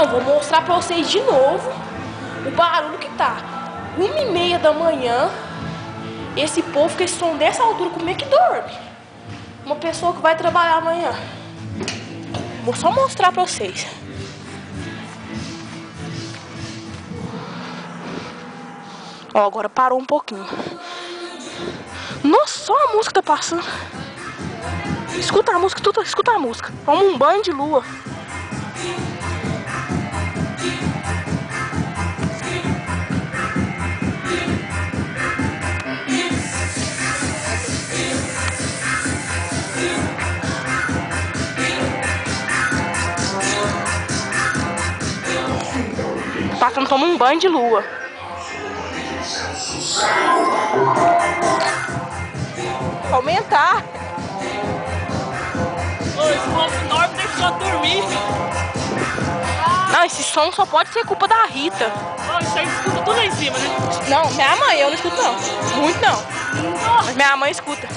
Não, vou mostrar pra vocês de novo o barulho que tá. 1h30 da manhã. Esse povo com esse som dessa altura, como é que dorme? Uma pessoa que vai trabalhar amanhã. Vou só mostrar pra vocês. Ó, agora parou um pouquinho. Nossa, só a música tá passando. Escuta a música, escuta a música. Toma um banho de lua. Passando, toma um banho de lua. Aumentar. Esse povo dorme, deixa só dormir. Não, esse som só pode ser culpa da Rita. Isso aí escuta tudo lá em cima, né? Não, minha mãe, eu não escuto não. Muito não. Mas minha mãe escuta.